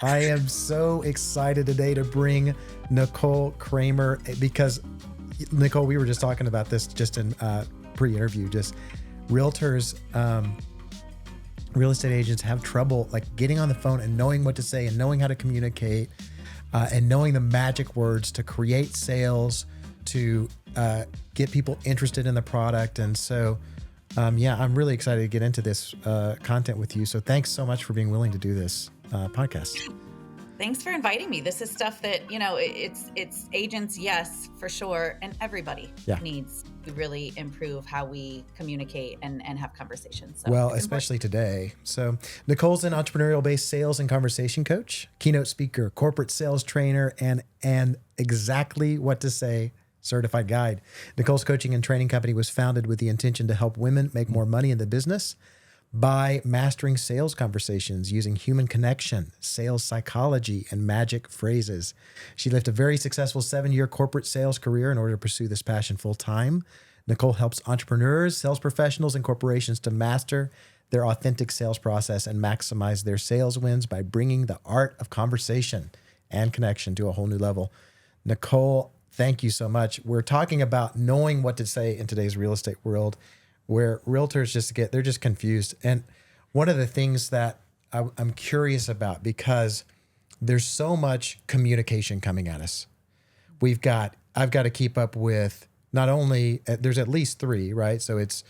I am so excited today to bring Nicole Cramer because, Nicole, we were just talking about this just in pre-interview. Just realtors, real estate agents have trouble like getting on the phone and knowing what to say and knowing how to communicate and knowing the magic words to create sales, to get people interested in the product. And so, I'm really excited to get into this content with you. So thanks so much for being willing to do this podcast. Thanks for inviting me. This is stuff that, it's agents, yes, for sure. And everybody needs to really improve how we communicate and have conversations. So well, especially today. So Nicole's an entrepreneurial-based sales and conversation coach, keynote speaker, corporate sales trainer, and exactly what to say certified guide. Nicole's coaching and training company was founded with the intention to help women make more money in the business by mastering sales conversations using human connection, sales psychology, and magic phrases. She lived a very successful 7-year corporate sales career in order to pursue this passion full time. Nicole helps entrepreneurs, sales professionals, and corporations to master their authentic sales process and maximize their sales wins by bringing the art of conversation and connection to a whole new level. Nicole, thank you so much. We're talking about knowing what to say in today's real estate world, where realtors they're just confused. And one of the things that I'm curious about, because there's so much communication coming at us. I've got to keep up with not only, there's at least 3, right? So it's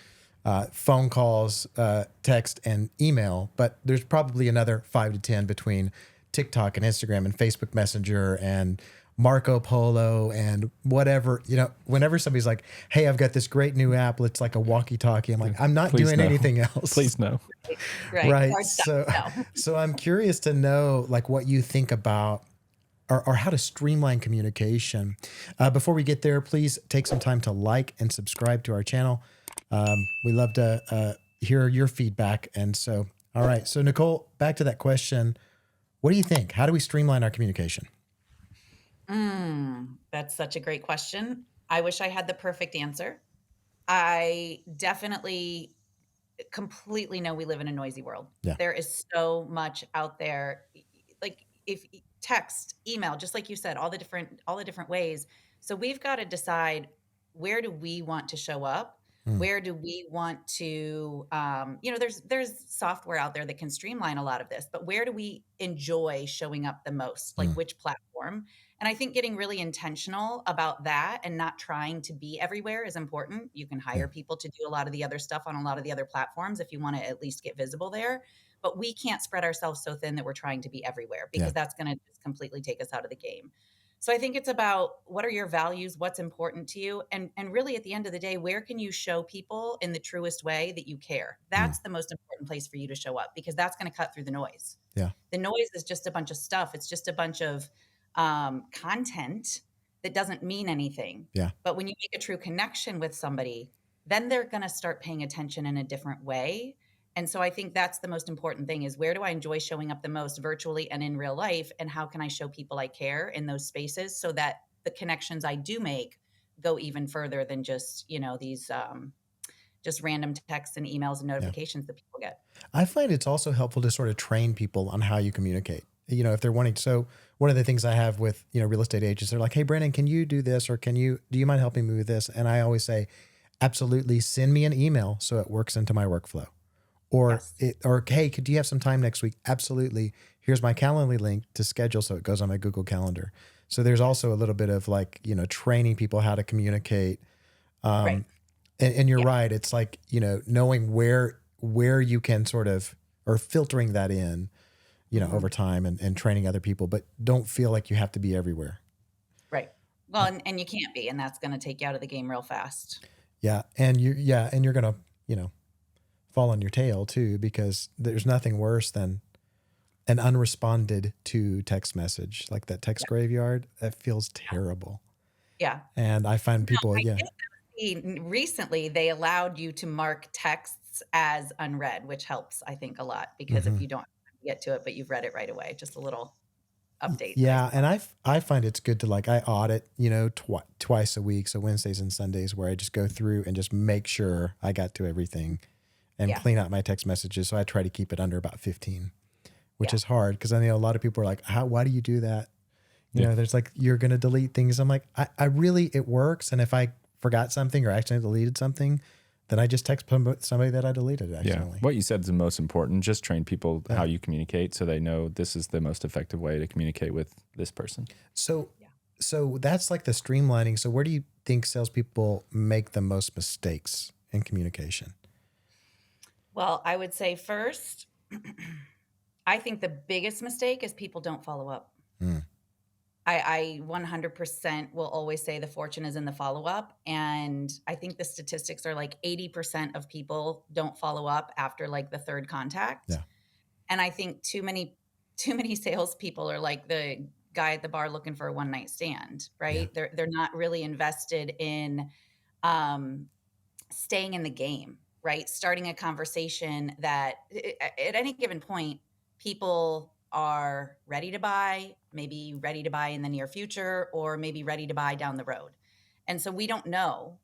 phone calls, text, and email, but there's probably another 5 to 10 between TikTok and Instagram and Facebook Messenger and Marco Polo and whatever. Whenever somebody's like, hey, I've got this great new app, it's like a walkie-talkie, I'm like, I'm not doing anything else. Please no. Right. So I'm curious to know like what you think about or how to streamline communication. Before we get there, please take some time to like and subscribe to our channel. We love to hear your feedback. And so, all right. So Nicole, back to that question. What do you think? How do we streamline our communication? That's such a great question. I wish I had the perfect answer. I definitely completely know we live in a noisy world. Yeah. There is so much out there. Like if text, email, just like you said, all the different ways. So we've got to decide, where do we want to show up? Where do we want to, there's software out there that can streamline a lot of this, but where do we enjoy showing up the most? Like which platform? And I think getting really intentional about that and not trying to be everywhere is important. You can hire people to do a lot of the other stuff on a lot of the other platforms if you want to at least get visible there. But we can't spread ourselves so thin that we're trying to be everywhere, because that's going to just completely take us out of the game. So I think it's about, what are your values? What's important to you? And really at the end of the day, where can you show people in the truest way that you care? That's the most important place for you to show up, because that's going to cut through the noise. Yeah. The noise is just a bunch of stuff. It's just a bunch of content that doesn't mean anything. Yeah. But when you make a true connection with somebody, then they're going to start paying attention in a different way. And so I think that's the most important thing, is where do I enjoy showing up the most, virtually and in real life? And how can I show people I care in those spaces so that the connections I do make go even further than just, these just random texts and emails and notifications that people get. I find it's also helpful to sort of train people on how you communicate. If they're wanting, so one of the things I have with, real estate agents, they're like, hey, Brandon, can you do this? Or do you mind helping me with this? And I always say, absolutely, send me an email so it works into my workflow. Or, hey, do you have some time next week? Absolutely. Here's my Calendly link to schedule so it goes on my Google Calendar. So there's also a little bit of like, training people how to communicate. Right. And you're right. It's like, knowing where you can sort of, or filtering that in, over time and training other people, but don't feel like you have to be everywhere. Right. Well, and you can't be, and that's going to take you out of the game real fast. Yeah. And you're going to, fall on your tail too, because there's nothing worse than an unresponded to text message, like that text graveyard. That feels terrible. Yeah. And I find people, recently they allowed you to mark texts as unread, which helps, I think, a lot, because if you don't get to it, but you've read it right away, just a little update. Yeah. And I find it's good to I audit, twice a week. So Wednesdays and Sundays, where I just go through and just make sure I got to everything and clean out my text messages. So I try to keep it under about 15, which Yeah. is hard because I know a lot of people are like, why do you do that? You Yeah. know, there's like, you're going to delete things. I'm like, I really, it works. And if I forgot something or accidentally deleted something, then I just text somebody that I deleted accidentally. What you said is the most important. Just train people how you communicate so they know this is the most effective way to communicate with this person. So that's like the streamlining. So where do you think salespeople make the most mistakes in communication? Well, I would say first, I think the biggest mistake is people don't follow up. I 100% will always say the fortune is in the follow-up. And I think the statistics are like 80% of people don't follow up after like the third contact. Yeah. And I think too many salespeople are like the guy at the bar looking for a one night stand, right? They're not really invested in staying in the game, right? Starting a conversation that at any given point, people are ready to buy, maybe ready to buy in the near future, or maybe ready to buy down the road. And so we don't know,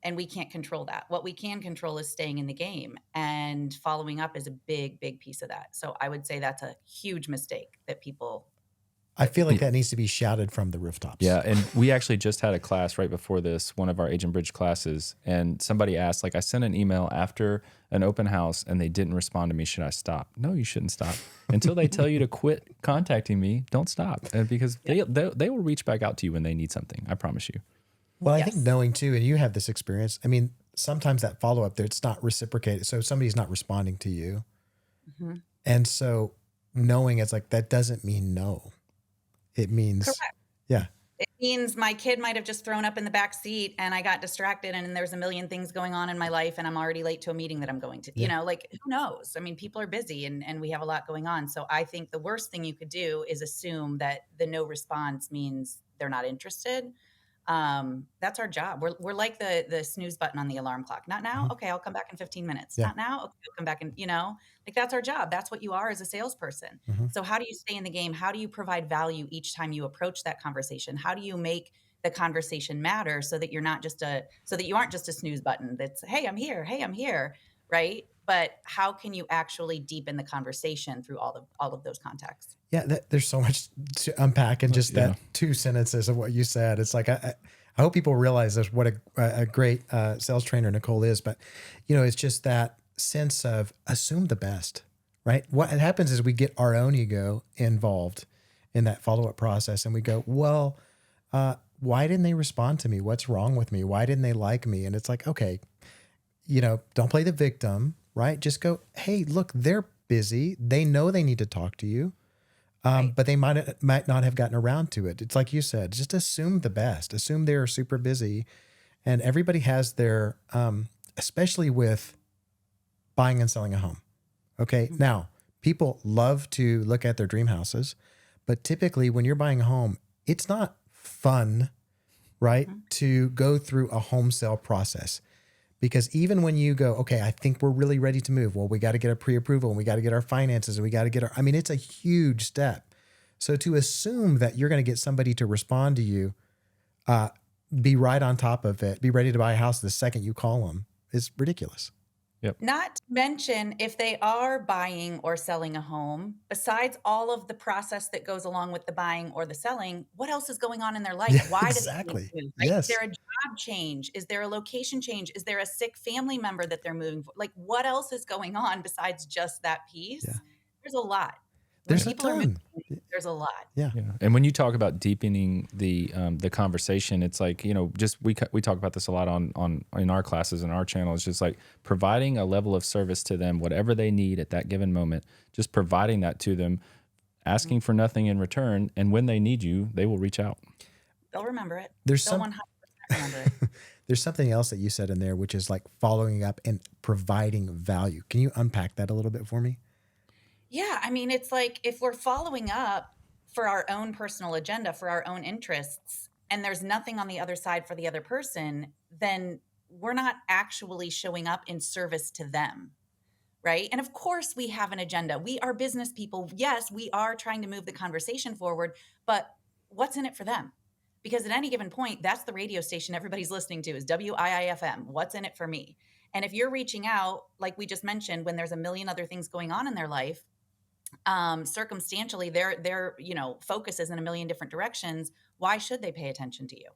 and we can't control that. What we can control is staying in the game, and following up is a big, big piece of that. So I would say that's a huge mistake that people. I feel like that needs to be shouted from the rooftops. Yeah, and we actually just had a class right before this, one of our Agent Bridge classes, and somebody asked, like, I sent an email after an open house and they didn't respond to me. Should I stop? No, you shouldn't stop. Until they tell you to quit contacting me, don't stop. Because they will reach back out to you when they need something. I promise you. Well, I think knowing too, and you have this experience, I mean, sometimes that follow-up there, it's not reciprocated. So somebody's not responding to you. And so knowing it's like, that doesn't mean no. It means, Correct. It means my kid might have just thrown up in the back seat and I got distracted and there's a million things going on in my life and I'm already late to a meeting that I'm going to, you know, like who knows? I mean, people are busy and we have a lot going on. So I think the worst thing you could do is assume that the no response means they're not interested. That's our job. We're like the snooze button on the alarm clock. Not now. Okay. I'll come back in 15 minutes. Not now. Okay. I'll come back and, like that's our job. That's what you are as a salesperson. So how do you stay in the game? How do you provide value each time you approach that conversation? How do you make the conversation matter so that you aren't just a snooze button that's, hey, I'm here. Hey, I'm here. Right. But how can you actually deepen the conversation through all of those contexts? Yeah, there's so much to unpack in just that two sentences of what you said. It's like, I hope people realize this, what a great sales trainer Nicole is. But, it's just that sense of assume the best, right? What happens is we get our own ego involved in that follow-up process. And we go, well, why didn't they respond to me? What's wrong with me? Why didn't they like me? And it's like, okay, don't play the victim, right? Just go, hey, look, they're busy. They know they need to talk to you. But they might not have gotten around to it. It's like you said, just assume the best. Assume they are super busy, and everybody has their, especially with buying and selling a home. Okay, now people love to look at their dream houses, but typically when you're buying a home, it's not fun, right, to go through a home sale process. Because even when you go, okay, I think we're really ready to move. Well, we got to get a pre-approval and we got to get our finances and we got to get it's a huge step. So to assume that you're going to get somebody to respond to you, be right on top of it, be ready to buy a house the second you call them is ridiculous. Yep. Not to mention, if they are buying or selling a home, besides all of the process that goes along with the buying or the selling, what else is going on in their life? Yeah, Why exactly. do they move? Yes. Is there a job change? Is there a location change? Is there a sick family member that they're moving for? Like, what else is going on besides just that piece? Yeah. There's a lot. There's a ton. There's a lot. Yeah. And when you talk about deepening the conversation, it's like, just we talk about this a lot on in our classes and our channel. It's just like providing a level of service to them, whatever they need at that given moment, just providing that to them, asking for nothing in return. And when they need you, they will reach out. They'll remember it. There's They'll 100% remember it. There's something else that you said in there, which is like following up and providing value. Can you unpack that a little bit for me? Yeah, I mean, it's like if we're following up for our own personal agenda, for our own interests, and there's nothing on the other side for the other person, then we're not actually showing up in service to them, right? And of course, we have an agenda. We are business people. Yes, we are trying to move the conversation forward, but what's in it for them? Because at any given point, that's the radio station everybody's listening to is WIIFM. What's in it for me? And if you're reaching out, like we just mentioned, when there's a million other things going on in their life, circumstantially their focus is in a million different directions. Why should they pay attention to you?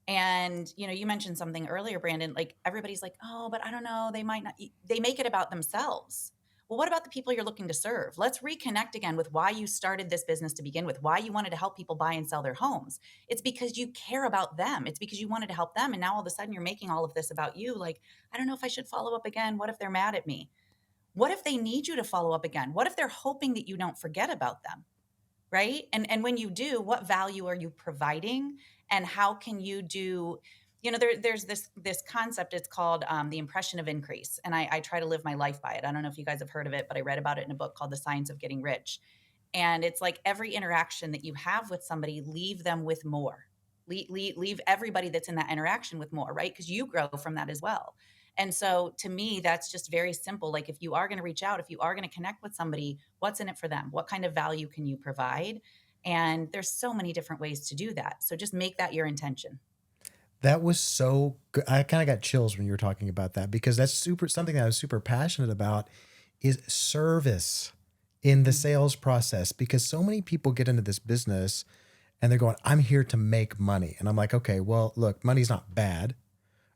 And you mentioned something earlier, Brandon, like everybody's like, oh, but I don't know, they might not, they make it about themselves. Well, what about the people you're looking to serve? Let's reconnect again with why you started this business to begin with, why you wanted to help people buy and sell their homes. It's because you care about them. It's because you wanted to help them. And now all of a sudden you're making all of this about you. Like, I don't know if I should follow up again. What if they're mad at me? What if they need you to follow up again? What if they're hoping that you don't forget about them? Right. And when you do, what value are you providing? And how can you do, there's this concept, it's called the impression of increase. And I try to live my life by it. I don't know if you guys have heard of it, but I read about it in a book called The Science of Getting Rich. And it's like every interaction that you have with somebody, leave them with more. Leave everybody that's in that interaction with more, right? Because you grow from that as well. And so to me, that's just very simple. Like if you are going to reach out, if you are going to connect with somebody, what's in it for them? What kind of value can you provide? And there's so many different ways to do that. So just make that your intention. That was so good. I kind of got chills when you were talking about that, because that's something that I was super passionate about, is service in the sales process. Because so many people get into this business and they're going, I'm here to make money. And I'm like, okay, well, look, money's not bad.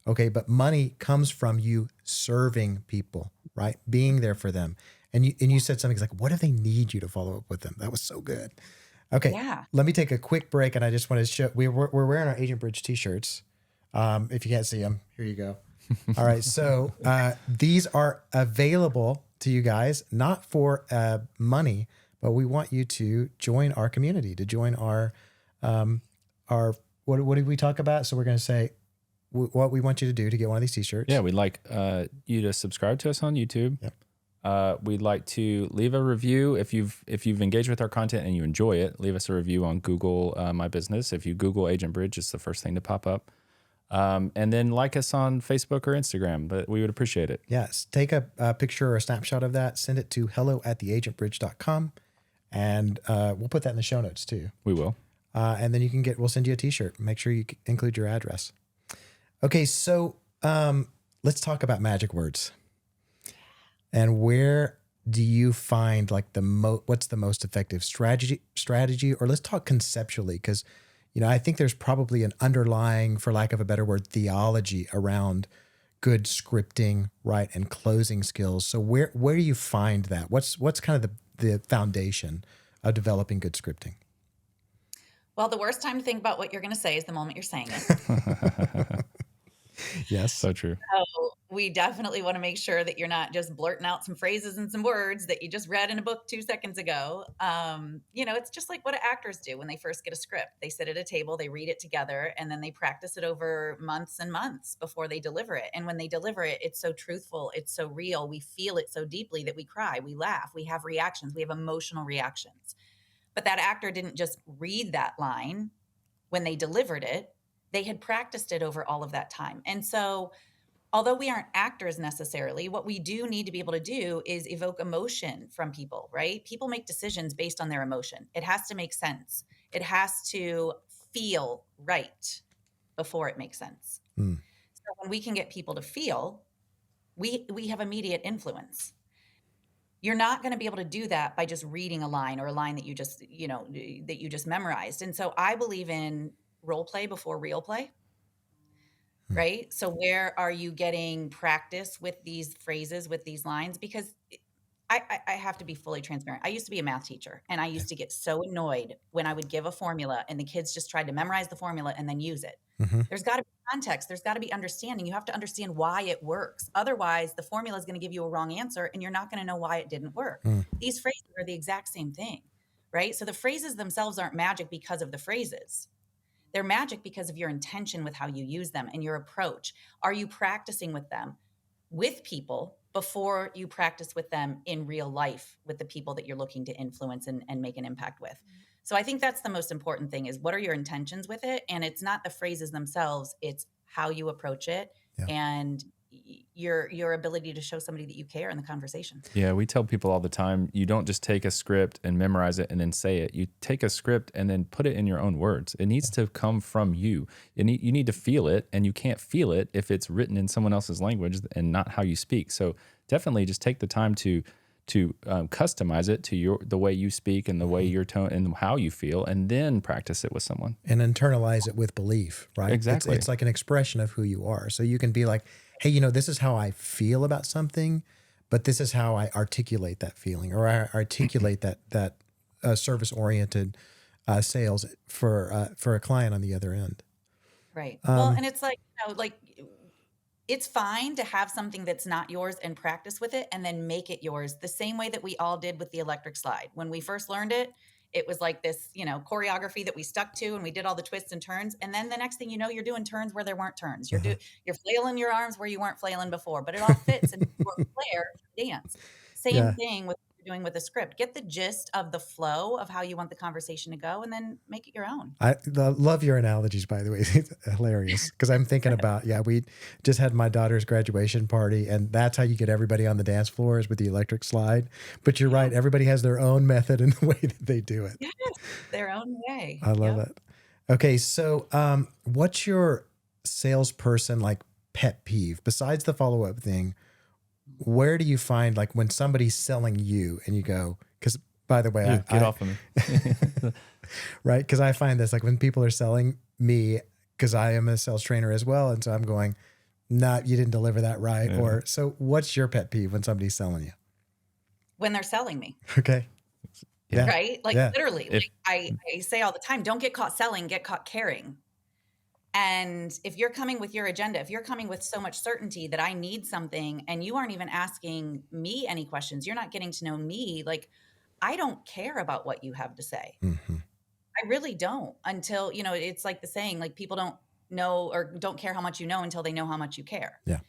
Okay, but money comes from you serving people, right? Being there for them. And you said something like, what if they need you to follow up with them? That was so good. Okay, Yeah. let me take a quick break, and I just want to show, we're wearing our Agent Bridge t-shirts. If you can't see them, here you go. All right, so these are available to you guys, not for money, but we want you to join our community, to join our what did we talk about? So we're going to say what we want you to do to get one of these t-shirts. Yeah, we'd like you to subscribe to us on YouTube. Yep. We'd like to leave a review if you've engaged with our content and you enjoy it. Leave us a review on Google My Business. If you Google Agent Bridge, it's the first thing to pop up. And then like us on Facebook or Instagram, but we would appreciate it. Yes, take a picture or a snapshot of that. Send it to hello@theagentbridge.com, and we'll put that in the show notes too. We will. And then we'll send you a t-shirt. Make sure you include your address. Okay, so let's talk about magic words. And where do you find like what's the most effective strategy, or let's talk conceptually, because I think there's probably an underlying, for lack of a better word, theology around good scripting, right, and closing skills. So where do you find that? What's kind of the foundation of developing good scripting? Well, the worst time to think about what you're going to say is the moment you're saying it. Yes. So true. So we definitely want to make sure that you're not just blurting out some phrases and some words that you just read in a book 2 seconds ago. It's just like what actors do when they first get a script. They sit at a table, they read it together, and then they practice it over months and months before they deliver it. And when they deliver it, it's so truthful, it's so real. We feel it so deeply that we cry, we laugh, we have reactions, we have emotional reactions. But that actor didn't just read that line when they delivered it. They had practiced it over all of that time. And so although we aren't actors necessarily, what we do need to be able to do is evoke emotion from people, right? People make decisions based on their emotion. It has to make sense. It has to feel right before it makes sense. So when we can get people to feel, we have immediate influence. You're not going to be able to do that by just reading a line or a line that you just memorized. And so I believe in role play before real play, right? So where are you getting practice with these phrases, with these lines? Because I have to be fully transparent. I used to be a math teacher, and I used to get so annoyed when I would give a formula and the kids just tried to memorize the formula and then use it. Mm-hmm. There's got to be context. There's got to be understanding. You have to understand why it works. Otherwise, the formula is going to give you a wrong answer, and you're not going to know why it didn't work. These phrases are the exact same thing, right? So the phrases themselves aren't magic because of the phrases. They're magic because of your intention with how you use them and your approach. Are you practicing with them with people before you practice with them in real life with the people that you're looking to influence and make an impact with? So I think that's the most important thing, is what are your intentions with it? And it's not the phrases themselves, it's how you approach it and your ability to show somebody that you care in the conversation. Yeah, we tell people all the time, you don't just take a script and memorize it and then say it. You take a script and then put it in your own words. It needs to come from you. You need to feel it, and you can't feel it if it's written in someone else's language and not how you speak. So definitely just take the time to customize it to the way you speak and the way your tone and how you feel, and then practice it with someone. And internalize it with belief, right? Exactly. It's like an expression of who you are. So you can be like, hey, this is how I feel about something, but this is how I articulate that feeling, or I articulate that service-oriented sales for a client on the other end. Right. Well, and it's like, it's fine to have something that's not yours and practice with it and then make it yours the same way that we all did with the electric slide. When we first learned it, it was like this, choreography that we stuck to, and we did all the twists and turns. And then the next thing you know, you're doing turns where there weren't turns. You're flailing your arms where you weren't flailing before, but it all fits into your flair for dance. Same thing with what you're doing with a script. Get the gist of the flow of how you want the conversation to go, and then make it your own. I love your analogies, by the way. It's hilarious, because I'm thinking about, we just had my daughter's graduation party, and that's how you get everybody on the dance floor, is with the electric slide. But you're right. Everybody has their own method in the way that they do it. Yes, their own way. I love it. Okay. So what's your salesperson pet peeve besides the follow-up thing? Where do you find, when somebody's selling you and you go, because by the way, get off of me. Right? Because I find this, when people are selling me, because I am a sales trainer as well. And so I'm going, nah, you didn't deliver that right. Yeah. Or, so what's your pet peeve when somebody's selling you? When they're selling me. Okay. Yeah. Right? Literally, I say all the time, don't get caught selling, get caught caring. And if you're coming with your agenda, if you're coming with so much certainty that I need something and you aren't even asking me any questions, you're not getting to know me, I don't care about what you have to say. Mm-hmm. I really don't, until, it's like the saying, people don't know or don't care how much you know until they know how much you care. Yeah.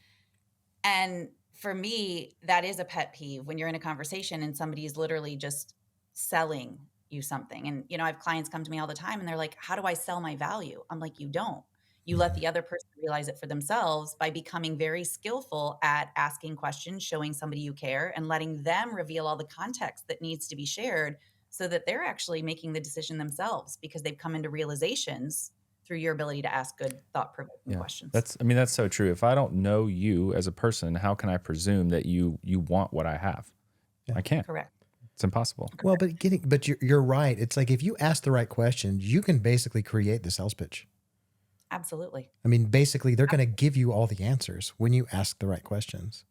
And for me, that is a pet peeve, when you're in a conversation and somebody is literally just selling you something. And, I have clients come to me all the time and they're like, how do I sell my value? I'm like, you don't. You let the other person realize it for themselves by becoming very skillful at asking questions, showing somebody you care, and letting them reveal all the context that needs to be shared, so that they're actually making the decision themselves, because they've come into realizations through your ability to ask good, thought-provoking questions. That's so true. If I don't know you as a person, how can I presume that you want what I have? Yeah. I can't. Correct. It's impossible. Well, but you're right. It's like, if you ask the right questions, you can basically create the sales pitch. Absolutely. I mean, basically, they're going to give you all the answers when you ask the right questions.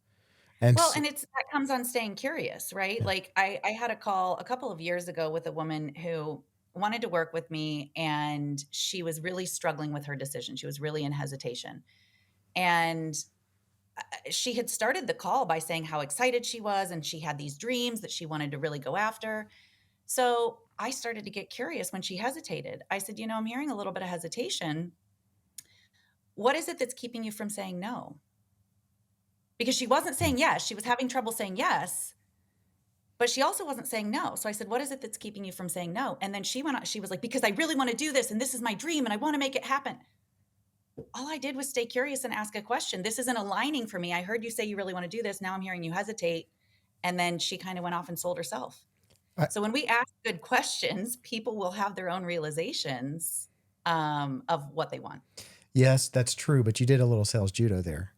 And that comes on staying curious, right? Yeah. I had a call a couple of years ago with a woman who wanted to work with me, and she was really struggling with her decision. She was really in hesitation. And she had started the call by saying how excited she was, and she had these dreams that she wanted to really go after. So I started to get curious when she hesitated. I said, I'm hearing a little bit of hesitation. What is it that's keeping you from saying no? Because she wasn't saying yes. She was having trouble saying yes, but she also wasn't saying no. So I said, what is it that's keeping you from saying no? And then she went on, she was like, because I really want to do this, and this is my dream, and I want to make it happen. All I did was stay curious and ask a question. This isn't aligning for me. I heard you say you really want to do this. Now I'm hearing you hesitate. And then she kind of went off and sold herself. So when we ask good questions, people will have their own realizations of what they want. Yes, that's true. But you did a little sales judo there,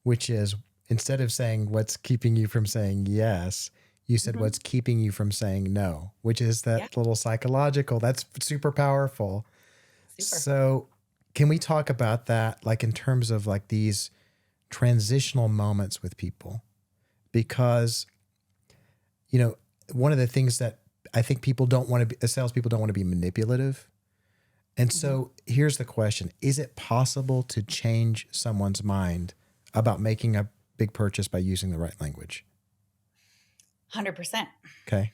which is, instead of saying what's keeping you from saying yes, you said what's keeping you from saying no, which is that little psychological. That's super powerful. Super. So can we talk about that, in terms of these transitional moments with people? Because, one of the things that I think people don't want to be, salespeople don't want to be manipulative. And so here's the question. Is it possible to change someone's mind about making a big purchase by using the right language? 100%. Okay.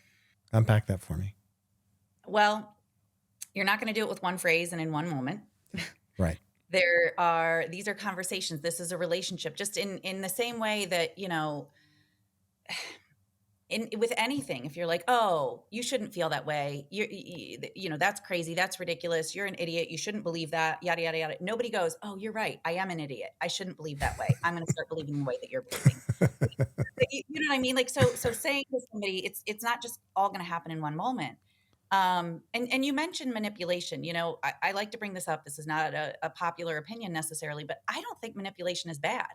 Unpack that for me. Well, you're not going to do it with one phrase and in one moment. Right. These are conversations. This is a relationship, just in the same way that, with anything, if you're like, oh, you shouldn't feel that way. That's crazy. That's ridiculous. You're an idiot. You shouldn't believe that. Yada, yada, yada. Nobody goes, oh, you're right. I am an idiot. I shouldn't believe that way. I'm going to start believing the way that you're believing. You know what I mean? So saying to somebody, it's not just all going to happen in one moment. And you mentioned manipulation. I like to bring this up. This is not a popular opinion necessarily, but I don't think manipulation is bad,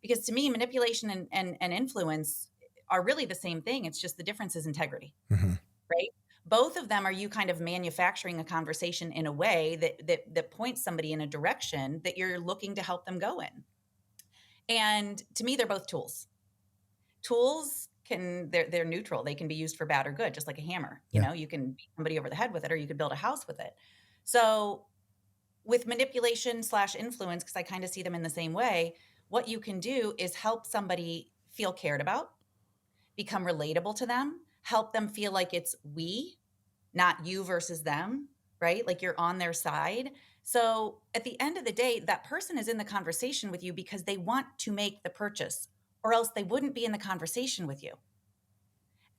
because to me, manipulation and influence are really the same thing. It's just the difference is integrity, Mm-hmm. right? Both of them are you kind of manufacturing a conversation in a way that points somebody in a direction that you're looking to help them go in. And to me, they're both tools. Tools they're neutral. They can be used for bad or good, just like a hammer. You Yeah. know, you can beat somebody over the head with it, or you could build a house with it. So with manipulation / influence, because I kind of see them in the same way, what you can do is help somebody feel cared about, become relatable to them, help them feel like it's we, not you versus them, right? Like you're on their side. So at the end of the day, that person is in the conversation with you because they want to make the purchase, or else they wouldn't be in the conversation with you.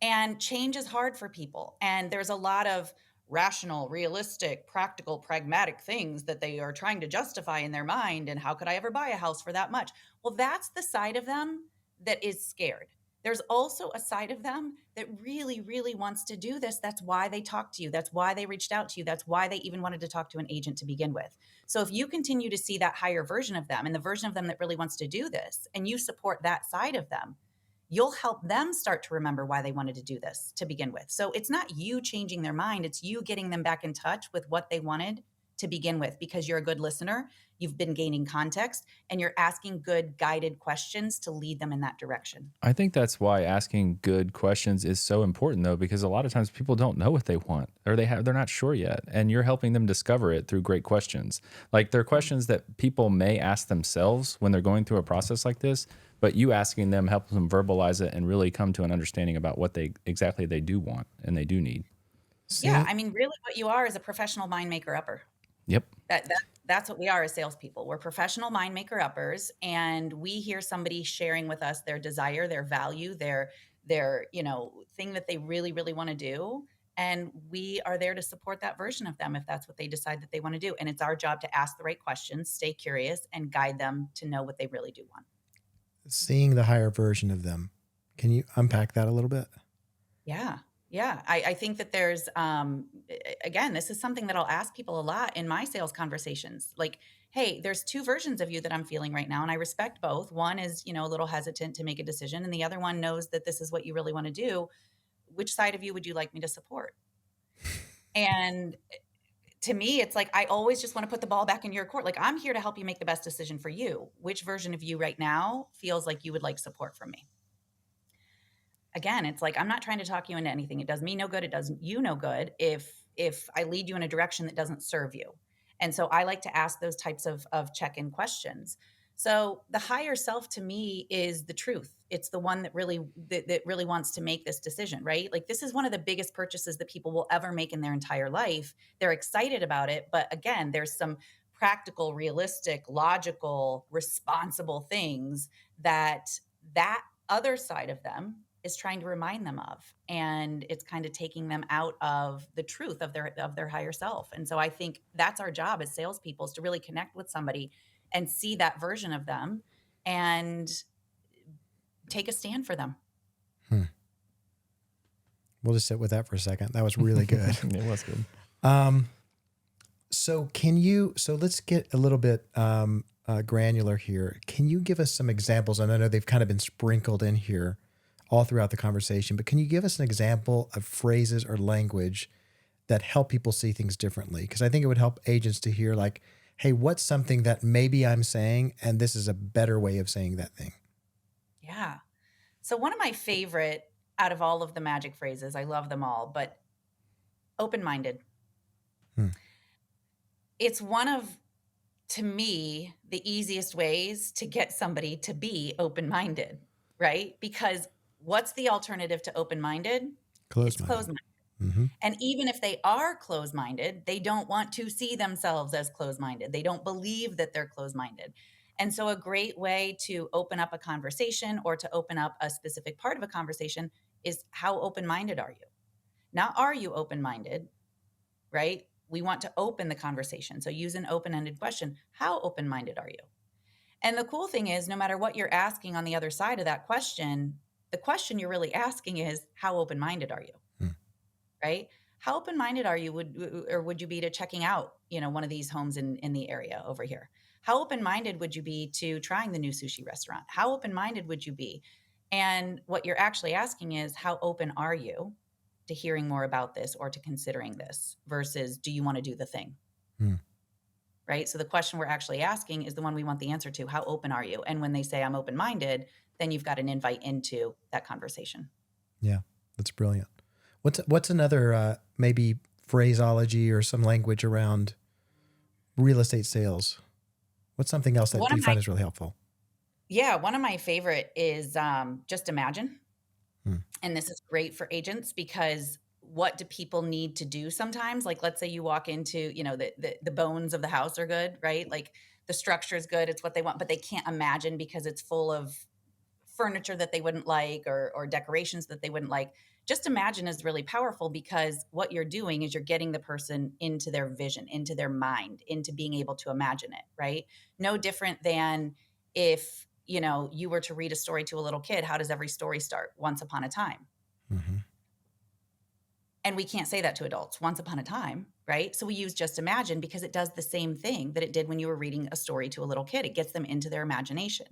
And change is hard for people. And there's a lot of rational, realistic, practical, pragmatic things that they are trying to justify in their mind. And how could I ever buy a house for that much? Well, that's the side of them that is scared. There's also a side of them that really, really wants to do this. That's why they talked to you. That's why they reached out to you. That's why they even wanted to talk to an agent to begin with. So if you continue to see that higher version of them and the version of them that really wants to do this, and you support that side of them, you'll help them start to remember why they wanted to do this to begin with. So it's not you changing their mind. It's you getting them back in touch with what they wanted to begin with, because you're a good listener. You've been gaining context and you're asking good guided questions to lead them in that direction. I think that's why asking good questions is so important, though, because a lot of times people don't know what they want, or they're not sure yet, and you're helping them discover it through great questions. Like, they're questions that people may ask themselves when they're going through a process like this, but you asking them helps them verbalize it and really come to an understanding about what they exactly they do want and they do need. Yeah, I mean, really, what you are is a professional mind maker upper. Yep. That's what we are as salespeople. We're professional mind maker uppers, and we hear somebody sharing with us their desire, their value, their thing that they really, really want to do. And we are there to support that version of them if that's what they decide that they want to do. And it's our job to ask the right questions, stay curious, and guide them to know what they really do want. Seeing the higher version of them. Can you unpack that a little bit? Yeah. Yeah. I think that there's, again, this is something that I'll ask people a lot in my sales conversations. Like, hey, there's two versions of you that I'm feeling right now, and I respect both. One is, a little hesitant to make a decision, and the other one knows that this is what you really want to do. Which side of you would you like me to support? And to me, it's like, I always just want to put the ball back in your court. Like, I'm here to help you make the best decision for you. Which version of you right now feels like you would like support from me? Again, it's like, I'm not trying to talk you into anything. It does me no good. It does you no good if I lead you in a direction that doesn't serve you. And so I like to ask those types of check-in questions. So the higher self to me is the truth. It's the one that really wants to make this decision, right? Like, this is one of the biggest purchases that people will ever make in their entire life. They're excited about it, but again, there's some practical, realistic, logical, responsible things that other side of them is trying to remind them of, and it's kind of taking them out of the truth of their higher self. And so I think that's our job as salespeople, is to really connect with somebody and see that version of them and take a stand for them. We'll just sit with that for a second. That was really good. It was good. So let's get a little bit granular here. Can you give us some examples? And I know they've kind of been sprinkled in here all throughout the conversation, but can you give us an example of phrases or language that help people see things differently? Because I think it would help agents to hear, like, hey, what's something that maybe I'm saying, and this is a better way of saying that thing? Yeah. So one of my favorite out of all of the magic phrases, I love them all, but open-minded. It's one of, to me, the easiest ways to get somebody to be open-minded, right? Because what's the alternative to open-minded? It's closed-minded. Mm-hmm. And even if they are closed-minded, they don't want to see themselves as closed-minded. They don't believe that they're closed-minded. And so a great way to open up a conversation or to open up a specific part of a conversation is, how open-minded are you? Not, are you open-minded, right? We want to open the conversation. So use an open-ended question. How open-minded are you? And the cool thing is, no matter what you're asking on the other side of that question, the question you're really asking is, how open-minded are you? Right? How open-minded are you? Would you be to checking out, one of these homes in the area over here? How open-minded would you be to trying the new sushi restaurant? How open-minded would you be? And what you're actually asking is, how open are you to hearing more about this or to considering this versus do you want to do the thing? Hmm. Right? So the question we're actually asking is the one we want the answer to. How open are you? And when they say I'm open-minded, then you've got an invite into that conversation. Yeah, that's brilliant. What's another maybe phraseology or some language around real estate sales? What's something else that One of you my find is really helpful? one of my favorite is just imagine. Hmm. And this is great for agents because what do people need to do sometimes? Like, let's say you walk into, the bones of the house are good, right? Like the structure is good. It's what they want, but they can't imagine because it's full of furniture that they wouldn't like or decorations that they wouldn't like. Just imagine is really powerful because what you're doing is you're getting the person into their vision, into their mind, into being able to imagine it, right? No different than if, you were to read a story to a little kid, how does every story start? Once upon a time. Mm-hmm. And we can't say that to adults, once upon a time, right? So we use just imagine because it does the same thing that it did when you were reading a story to a little kid. It gets them into their imagination.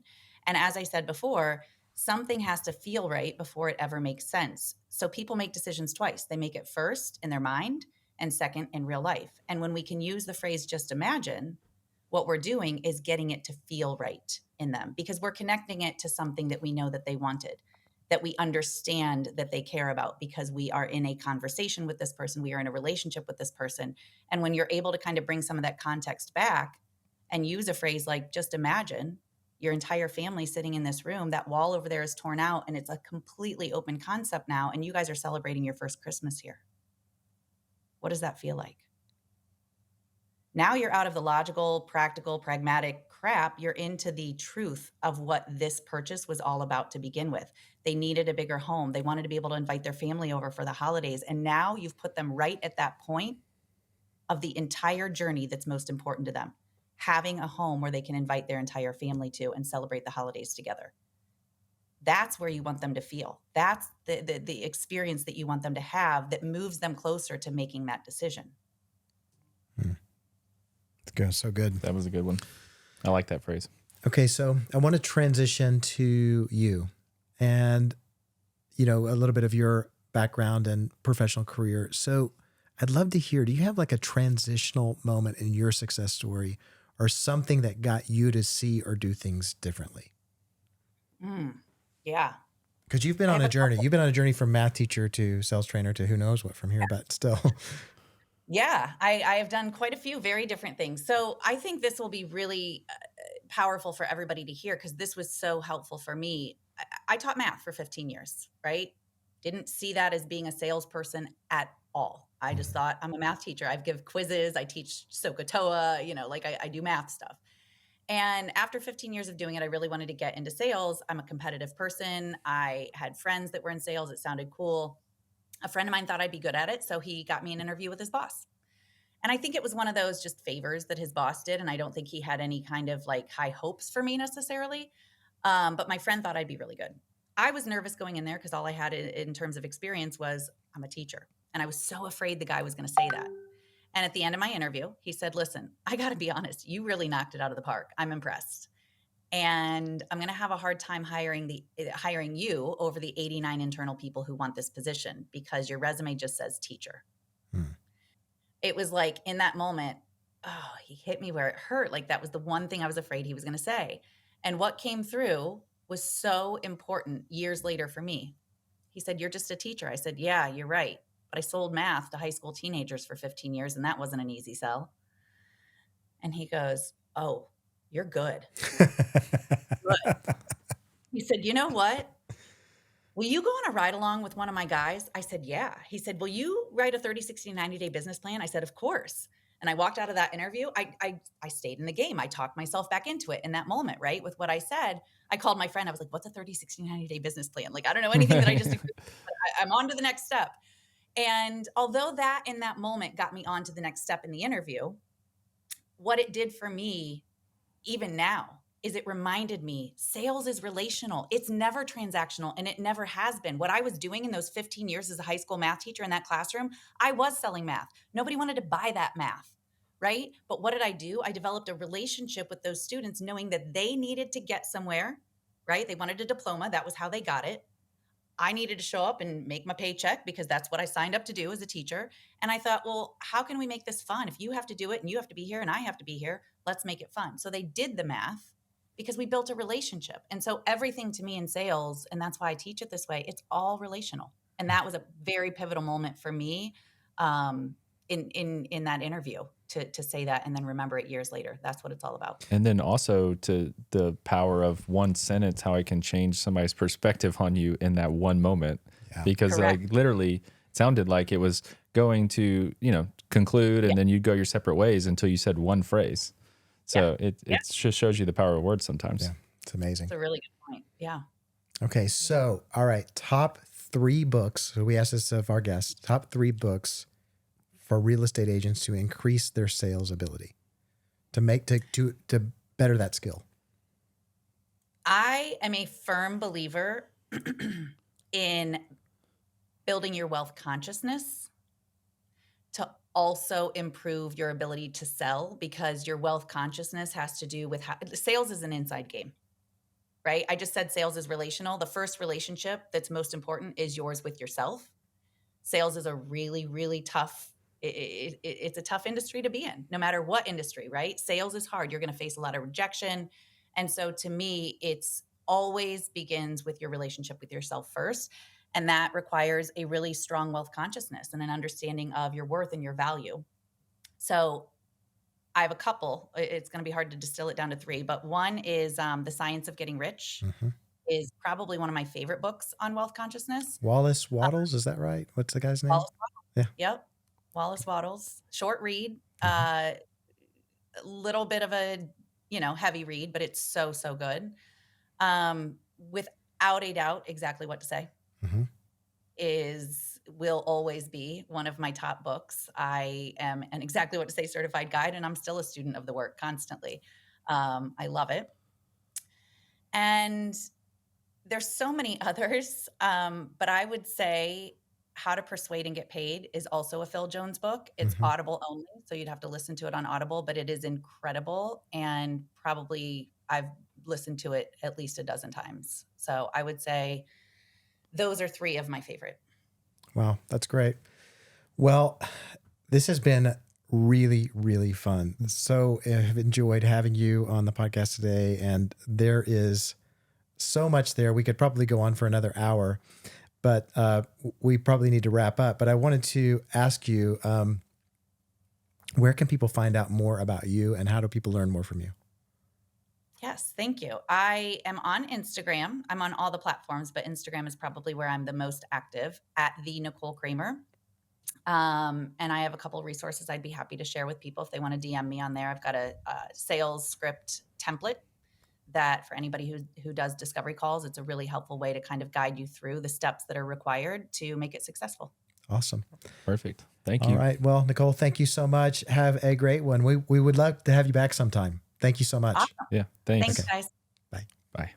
And as I said before, something has to feel right before it ever makes sense. So people make decisions twice. They make it first in their mind and second in real life. And when we can use the phrase just imagine, what we're doing is getting it to feel right in them because we're connecting it to something that we know that they wanted, that we understand that they care about because we are in a conversation with this person, we are in a relationship with this person. And when you're able to kind of bring some of that context back and use a phrase like just imagine your entire family sitting in this room, that wall over there is torn out and it's a completely open concept now, and you guys are celebrating your first Christmas here. What does that feel like? Now you're out of the logical, practical, pragmatic crap. You're into the truth of what this purchase was all about to begin with. They needed a bigger home. They wanted to be able to invite their family over for the holidays. And now you've put them right at that point of the entire journey that's most important to them, having a home where they can invite their entire family to and celebrate the holidays together. That's where you want them to feel. That's the experience that you want them to have that moves them closer to making that decision. So good. That was a good one. I like that phrase. Okay, so I want to transition to you and, a little bit of your background and professional career. So I'd love to hear, do you have like a transitional moment in your success story or something that got you to see or do things differently? Yeah. Because you've been on a journey. You've been on a journey from math teacher to sales trainer to who knows what from here, but still. Yeah, I have done quite a few very different things. So I think this will be really powerful for everybody to hear because this was so helpful for me. I taught math for 15 years, right? Didn't see that as being a salesperson at all. I just thought I'm a math teacher. I give quizzes. I teach SOHCAHTOA, I do math stuff. And after 15 years of doing it, I really wanted to get into sales. I'm a competitive person. I had friends that were in sales. It sounded cool. A friend of mine thought I'd be good at it, so he got me an interview with his boss. And I think it was one of those just favors that his boss did, and I don't think he had any kind of like high hopes for me necessarily. But my friend thought I'd be really good. I was nervous going in there because all I had in terms of experience was I'm a teacher. And I was so afraid the guy was going to say that. And at the end of my interview, he said, listen, I got to be honest, you really knocked it out of the park. I'm impressed. And I'm going to have a hard time hiring you over the 89 internal people who want this position because your resume just says teacher. It was like in that moment, oh, he hit me where it hurt. Like that was the one thing I was afraid he was going to say. And what came through was so important years later for me. He said, you're just a teacher. I said, yeah, you're right. But I sold math to high school teenagers for 15 years and that wasn't an easy sell. And he goes, oh, you're good. Good. He said, you know what? Will you go on a ride along with one of my guys? I said, yeah. He said, will you write a 30, 60, 90-day business plan? I said, of course. And I walked out of that interview. I stayed in the game. I talked myself back into it in that moment, right? With what I said, I called my friend. I was like, what's a 30, 60, 90-day business plan? Like, I don't know anything that I just agreed with, but I'm on to the next step. And although that in that moment got me on to the next step in the interview, what it did for me, even now, is it reminded me sales is relational. It's never transactional and it never has been. What I was doing in those 15 years as a high school math teacher in that classroom, I was selling math. Nobody wanted to buy that math, right? But what did I do? I developed a relationship with those students knowing that they needed to get somewhere, right? They wanted a diploma. That was how they got it. I needed to show up and make my paycheck because that's what I signed up to do as a teacher. And I thought, well, how can we make this fun? If you have to do it and you have to be here and I have to be here, let's make it fun. So they did the math because we built a relationship. And so everything to me in sales, and that's why I teach it this way, it's all relational. And that was a very pivotal moment for me in that interview to say that and then remember it years later. That's what it's all about. And then also to the power of one sentence, how it can change somebody's perspective on you in that one moment. Yeah. Because Correct. like literally it sounded like it was going to, conclude and then you'd go your separate ways until you said one phrase. So it just shows you the power of words sometimes. Yeah, it's amazing. It's a really good point. Yeah. Okay. So, all right. Top 3 books. So we asked this of our guests, top 3 books for real estate agents to increase their sales ability, to better that skill. I am a firm believer in building your wealth consciousness to also improve your ability to sell, because your wealth consciousness has to do with how sales is an inside game, right? I just said sales is relational. The first relationship that's most important is yours with yourself. Sales is a really, really tough, it's a tough industry to be in, no matter what industry, right? Sales is hard. You're going to face a lot of rejection. And so to me, it's always begins with your relationship with yourself first. And that requires a really strong wealth consciousness and an understanding of your worth and your value. So I have a couple. It's going to be hard to distill it down to 3, but one is The Science of Getting Rich. Mm-hmm. Is probably one of my favorite books on wealth consciousness. Wallace Wattles, is that right? What's the guy's name? Wallace Wattles. Yeah. Yep. Wallace Wattles. Short read. A little bit of a, heavy read, but it's so, so good. Without a doubt, Exactly What to Say will always be one of my top books. I am an Exactly What to Say certified guide, and I'm still a student of the work constantly. I love it. And there's so many others, but I would say How to Persuade and Get Paid is also a Phil Jones book. It's Audible only, so you'd have to listen to it on Audible, but it is incredible. And probably I've listened to it at least a dozen times. So I would say those are 3 of my favorite. Wow, that's great. Well, this has been really, really fun. So I've enjoyed having you on the podcast today, and there is so much there. We could probably go on for another hour, but we probably need to wrap up. But I wanted to ask you, where can people find out more about you, and how do people learn more from you? Yes, thank you. I am on Instagram. I'm on all the platforms, but Instagram is probably where I'm the most active, at the Nicole Cramer. And I have a couple of resources I'd be happy to share with people if they want to DM me on there. I've got a sales script template that for anybody who does discovery calls, it's a really helpful way to kind of guide you through the steps that are required to make it successful. Awesome. Perfect. Thank you. All right. Well, Nicole, thank you so much. Have a great one. We would love to have you back sometime. Thank you so much. Awesome. Yeah. Thanks. Thanks, guys. Bye. Bye.